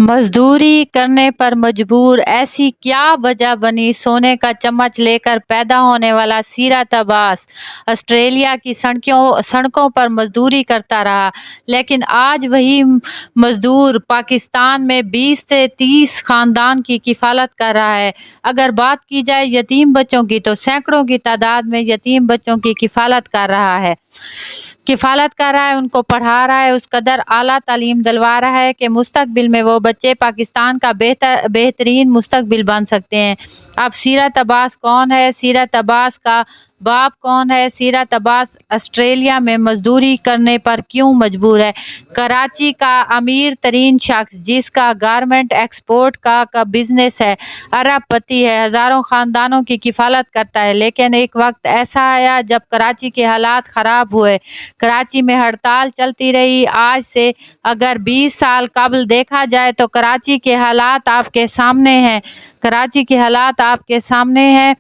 मजदूरी करने पर मजबूर, ऐसी क्या वजह बनी? सोने का चम्मच लेकर पैदा होने वाला सीरत अब्बास ऑस्ट्रेलिया की सड़कों पर मजदूरी करता रहा, लेकिन आज वही मजदूर पाकिस्तान में 20 से 30 खानदान की किफालत कर रहा है। अगर बात की जाए यतीम बच्चों की, तो सैकड़ों की तादाद में यतीम बच्चों की किफालत कर रहा है, उनको पढ़ा रहा है, उस कदर आला तालीम दिलवा रहा है कि मुस्तकबिल में वो बच्चे पाकिस्तान का बेहतरीन मुस्तकबिल बन सकते हैं। अब सीरत अब्बास कौन है? सीरत अब्बास का बाप कौन है? सीरत अब्बास ऑस्ट्रेलिया में मजदूरी करने पर क्यों मजबूर है? कराची का अमीर तरीन शख्स, जिसका गारमेंट एक्सपोर्ट का बिजनेस है, अरबपति है, हजारों खानदानों की किफालत करता है, लेकिन एक वक्त ऐसा आया जब कराची के हालात खराब हुए। कराची में हड़ताल चलती रही। आज से अगर 20 साल कबल देखा जाए तो कराची के हालात आपके सामने हैं। कराची के हालात आपके सामने हैं।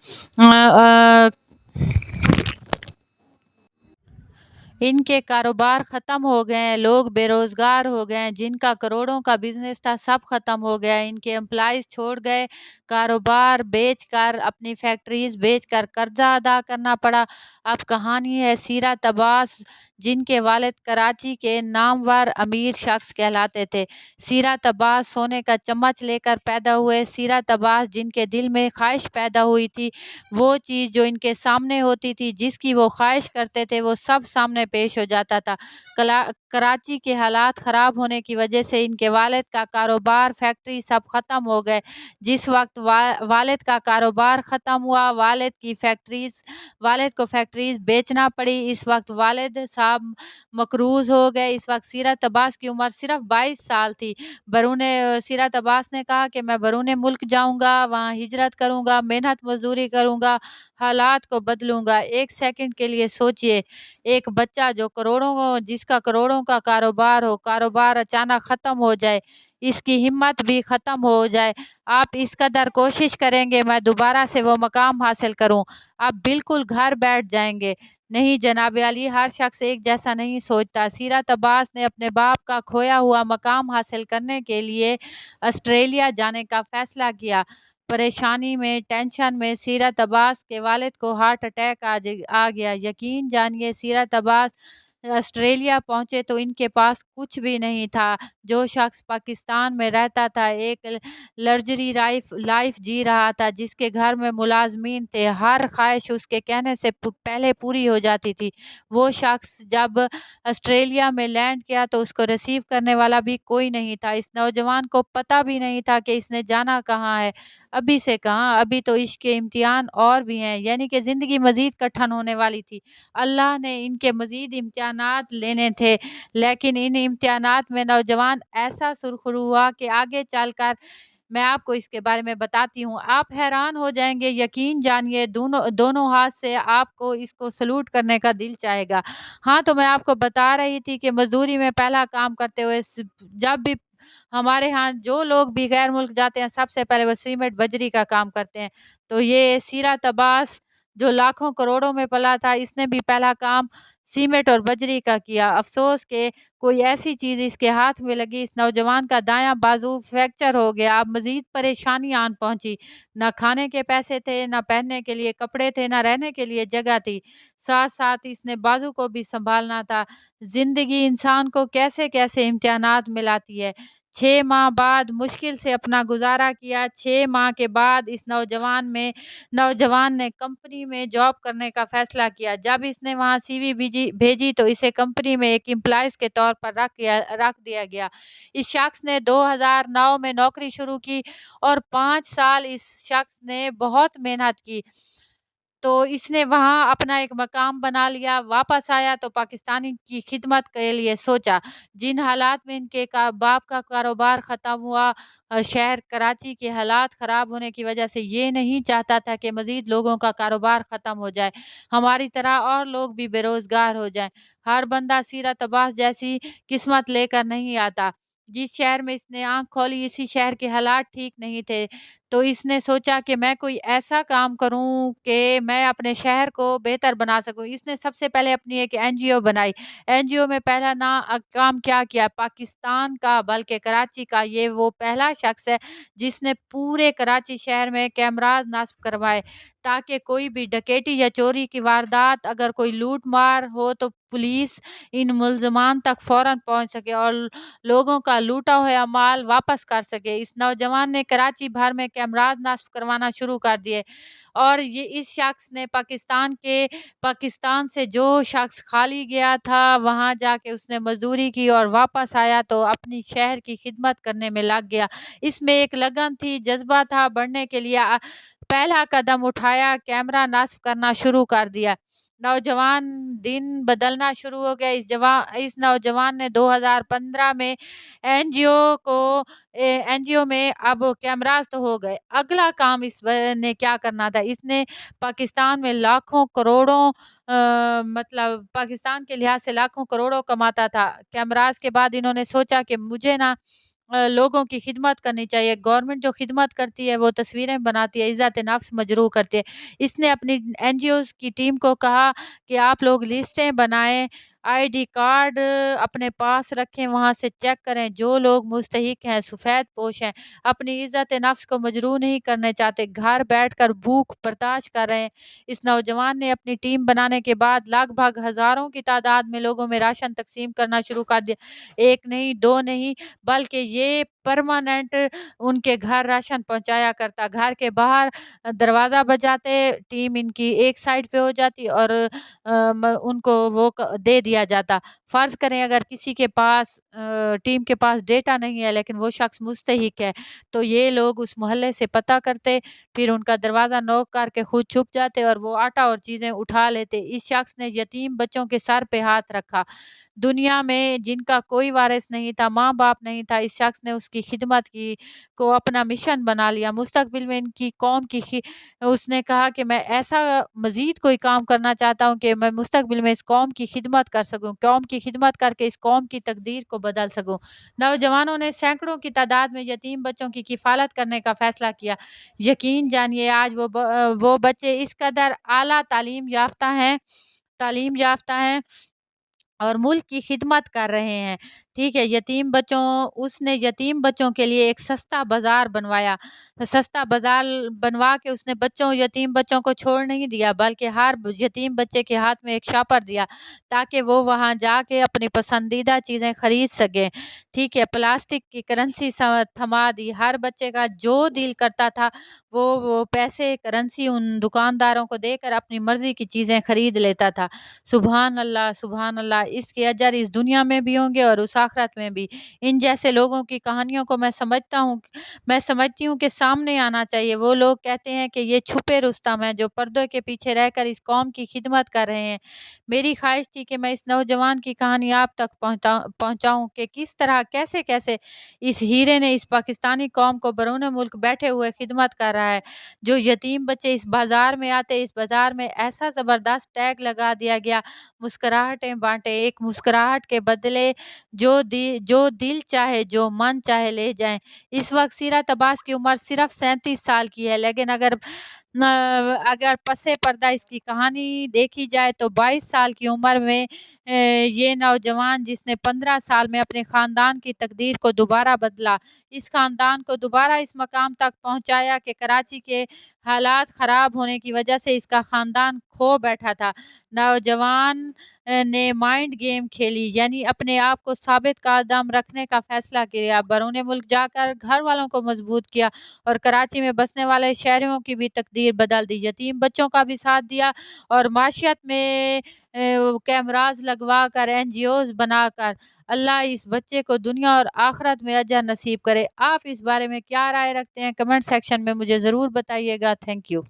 इनके कारोबार ख़त्म हो गए हैं, लोग बेरोज़गार हो गए हैं, जिनका करोड़ों का बिजनेस था सब ख़त्म हो गया है। इनके एम्प्लॉइज़ छोड़ गए, कारोबार बेचकर, अपनी फैक्ट्रीज बेचकर कर्जा अदा करना पड़ा। अब कहानी है सीरत अब्बास, जिनके वालिद कराची के नामवर अमीर शख्स कहलाते थे। सीरत अब्बास सोने का चम्मच लेकर पैदा हुए। सीरत अब्बास जिनके दिल में ख्वाहिश पैदा हुई थी, वो चीज़ जो इनके सामने होती थी, जिसकी वो ख्वाहिश करते थे, वो सब सामने पेश हो जाता था। कराची के हालात ख़राब होने की वजह से इनके वालिद का कारोबार, फैक्ट्री सब ख़त्म हो गए। जिस वक्त वालिद का कारोबार ख़त्म हुआ, वालिद को फैक्ट्रीज बेचना पड़ी। इस वक्त वालिद साहब मकरूज़ हो गए। इस वक्त सीरत अब्बास की उम्र सिर्फ 22 साल थी। सीरत अब्बास ने कहा कि मैं बरूने मुल्क जाऊंगा, वहाँ हिजरत करूंगा, मेहनत मजदूरी करूंगा, हालात को बदलूंगा। एक सेकंड के लिए सोचिए, एक बच्चा जिसका करोड़ों का कारोबार हो, कारोबार अचानक खत्म हो जाए, इसकी हिम्मत भी खत्म हो जाए। आप इस कदर कोशिश करेंगे मैं दोबारा से वो मकाम हासिल करूं, आप बिल्कुल घर बैठ जाएंगे। नहीं जनाब अली, हर शख्स एक जैसा नहीं सोचता। सीरत अब्बास ने अपने बाप का खोया हुआ मकाम हासिल करने के लिए ऑस्ट्रेलिया जाने का फैसला किया। परेशानी में, टेंशन में सीरत अब्बास के वालिद को हार्ट अटैक आ गया। यकीन जानिए, सीरत अब्बास ऑस्ट्रेलिया पहुंचे तो इनके पास कुछ भी नहीं था। जो शख्स पाकिस्तान में रहता था, एक लग्जरी लाइफ जी रहा था, जिसके घर में मुलाजमीन थे, हर ख्वाहिश उसके कहने से पहले पूरी हो जाती थी, वो शख्स जब ऑस्ट्रेलिया में लैंड किया तो उसको रिसीव करने वाला भी कोई नहीं था। इस नौजवान को पता भी नहीं था कि इसने जाना कहाँ है। अभी से कहाँ, अभी तो इश्क के इम्तिहान और भी हैं, यानी कि ज़िंदगी मज़ीद कठिन होने वाली थी। अल्लाह ने इनके मज़ीद इम्तिहानात लेने थे, लेकिन इन इम्तिहानात में नौजवान ऐसा सुरखरू हुआ कि आगे चलकर मैं आपको इसके बारे में बताती हूँ, आप हैरान हो जाएंगे। यकीन जानिए, दोनों दोनों हाथ से आपको इसको सलूट करने का दिल चाहेगा। हाँ, तो मैं आपको बता रही थी कि मजदूरी में पहला काम करते हुए, जब भी हमारे यहाँ जो लोग भी गैर मुल्क जाते हैं, सबसे पहले वो सीमेंट बजरी का काम करते हैं। तो ये सीरत अब्बास जो लाखों करोड़ों में पला था, इसने भी पहला काम सीमेंट और बजरी का किया। अफसोस के कोई ऐसी चीज इसके हाथ में लगी, इस नौजवान का दायां बाजू फ्रैक्चर हो गया। अब मजीद परेशानी आन पहुंची। न खाने के पैसे थे, न पहनने के लिए कपड़े थे, न रहने के लिए जगह थी। साथ साथ इसने बाजू को भी संभालना था। जिंदगी इंसान को कैसे कैसे इम्तिहानात मिलाती है। 6 माह बाद मुश्किल से अपना गुजारा किया। 6 माह के बाद इस नौजवान ने कंपनी में जॉब करने का फैसला किया। जब इसने वहां सीवी भेजी तो इसे कंपनी में एक एम्प्लॉयज के तौर पर रख दिया गया। इस शख्स ने 2009 में नौकरी शुरू की और 5 साल इस शख्स ने बहुत मेहनत की। तो इसने वहाँ अपना एक मकाम बना लिया। वापस आया तो पाकिस्तानी की खिदमत के लिए सोचा। जिन हालात में इनके बाप का कारोबार ख़त्म हुआ, शहर कराची के हालात ख़राब होने की वजह से ये नहीं चाहता था कि मज़ीद लोगों का कारोबार ख़त्म हो जाए, हमारी तरह और लोग भी बेरोज़गार हो जाएं। हर बंदा सीरत अब्बास जैसी किस्मत लेकर नहीं आता। जिस शहर में इसने आँख खोली, इसी शहर के हालात ठीक नहीं थे। तो इसने सोचा कि मैं कोई ऐसा काम करूँ कि मैं अपने शहर को बेहतर बना सकूँ। इसने सबसे पहले अपनी एक एनजीओ बनाई। एनजीओ में पहला काम क्या किया, पाकिस्तान का बल्कि कराची का ये वो पहला शख्स है जिसने पूरे कराची शहर में कैमरास नस्ब करवाए, ताकि कोई भी डकैती या चोरी की वारदात, अगर कोई लूट-मार हो तो पुलिस इन मुल्ज़िमान तक फ़ौरन पहुँच सके और लोगों का लूटा हुआ माल वापस कर सके। इस नौजवान ने कराची भर में कैमरास नस्ब करवाना शुरू कर दिए, और ये इस शख्स ने पाकिस्तान से जो शख्स खाली गया था वहाँ जाके उसने मजदूरी की और वापस आया तो अपनी शहर की खिदमत करने में लग गया। इसमें एक लगन थी, जज्बा था बढ़ने के लिए। पहला कदम उठाया, कैमरा नस्ब करना शुरू कर दिया। नौजवान दिन बदलना शुरू हो गया। इस नौजवान ने 2015 में एनजीओ को एनजीओ में अब कैमरास तो हो गए। अगला काम ने क्या करना था, इसने पाकिस्तान में लाखों करोड़ों मतलब पाकिस्तान के लिहाज से लाखों करोड़ों कमाता था। कैमरास के बाद इन्होंने सोचा कि मुझे ना लोगों की खिदमत करनी चाहिए। गवर्नमेंट जो खिदमत करती है वो तस्वीरें बनाती है, इज़्ज़त नफ्स मजरूह करती है। इसने अपनी एनजीओज़ की टीम को कहा कि आप लोग लिस्टें बनाएँ, आईडी कार्ड अपने पास रखें, वहाँ से चेक करें, जो लोग मुस्तहिक हैं, सफ़ेद पोश हैं, अपनी इज़्ज़त नफ्स को मजरूह नहीं करना चाहते, घर बैठकर भूख बर्दाश्त कर रहे हैं। इस नौजवान ने अपनी टीम बनाने के बाद लगभग हज़ारों की तादाद में लोगों में राशन तक़सीम करना शुरू कर दिया। 1 नहीं, 2 नहीं, बल्कि ये परमानेंट उनके घर राशन पहुँचाया करता। घर के बाहर दरवाज़ा बजाते, टीम इनकी एक साइड पे हो जाती और उनको वो दे दिया जाता। फ़र्ज़ करें अगर किसी के पास टीम के पास डेटा नहीं है लेकिन वो शख्स मुस्तहिक है, तो ये लोग उस मोहल्ले से पता करते, फिर उनका दरवाज़ा नॉक करके खुद छुप जाते और वो आटा और चीज़ें उठा लेते। इस शख्स ने यतीम बच्चों के सर पे हाथ रखा। दुनिया में जिनका कोई वारिस नहीं था, माँ-बाप नहीं था, इस शख्स ने उसकी खिदमत की, को अपना मिशन बना लिया। मुस्तकबिल में इनकी कौम की उसने कहा कि मैं ऐसा मज़ीद कोई काम करना चाहता हूँ कि मैं मुस्तकबिल में इस कौम की खिदमत कर सकूँ, कौम की खिदमत करके इस कौम की तकदीर को बदल सकूँ। नौजवानों ने सैकड़ों की तादाद में यतीम बच्चों की किफ़ालत करने का फ़ैसला किया। यकीन जानिए आज वो बच्चे इस कदर आला तालीम याफ़्ता हैं और मुल्क की खिदमत कर रहे हैं। ठीक है, उसने यतीम बच्चों के लिए एक सस्ता बाज़ार बनवाया। सस्ता बाज़ार बनवा के उसने यतीम बच्चों को छोड़ नहीं दिया, बल्कि हर यतीम बच्चे के हाथ में एक शॉपर दिया, ताकि वो वहाँ जाके अपनी पसंदीदा चीज़ें खरीद सकें। ठीक है, प्लास्टिक की करेंसी थमा दी। हर बच्चे का जो दिल करता था वो पैसे करेंसी उन दुकानदारों को देकर अपनी मर्ज़ी की चीज़ें खरीद लेता था। सुभान अल्लाह, सुभान अल्लाह। इसके अजर इस दुनिया में भी होंगे और उस आखिरत में भी। इन जैसे लोगों की कहानियों को मैं समझती हूँ कि सामने आना चाहिए। वो लोग कहते हैं कि ये छुपे रुस्तम हैं जो पर्दों के पीछे रहकर इस कौम की खिदमत कर रहे हैं। मेरी ख्वाहिश थी कि मैं इस नौजवान की कहानी आप तक पहुँचाऊँ कि किस तरह कैसे-कैसे इस हीरे ने इस पाकिस्तानी कौम को बैरून मुल्क बैठे हुए खिदमत कर रहा है। जो यतीम बच्चे इस बाज़ार में आते, इस बाज़ार में ऐसा ज़बरदस्त टैग लगा दिया गया, मुस्कुराहटें बाँटे, एक मुस्कुराहट के बदले जो दिल चाहे, जो मन चाहे ले जाएँ। इस वक़्त सीरत अब्बास की उम्र सिर्फ़ 37 साल की है, लेकिन न अगर पसे पर्दा इसकी कहानी देखी जाए तो 22 साल की उम्र में ये नौजवान जिसने 15 साल में अपने ख़ानदान की तकदीर को दोबारा बदला, इस ख़ानदान को दोबारा इस मकाम तक पहुँचाया कि कराची के हालात ख़राब होने की वजह से इसका ख़ानदान खो बैठा था। नौजवान ने माइंड गेम खेली, यानी अपने आप को साबित कदम रखने का फ़ैसला किया, बैरून मुल्क जाकर घर वालों को मजबूत किया और कराची में बसने वाले शहरियों की भी तकदीर बदल दी। यतीम बच्चों का भी साथ दिया और माशियत में कैमरास लगवा कर, एनजीओज़ बनाकर। अल्लाह इस बच्चे को दुनिया और आखिरत में अजर नसीब करे। आप इस बारे में क्या राय रखते हैं? कमेंट सेक्शन में मुझे ज़रूर बताइएगा। Thank you.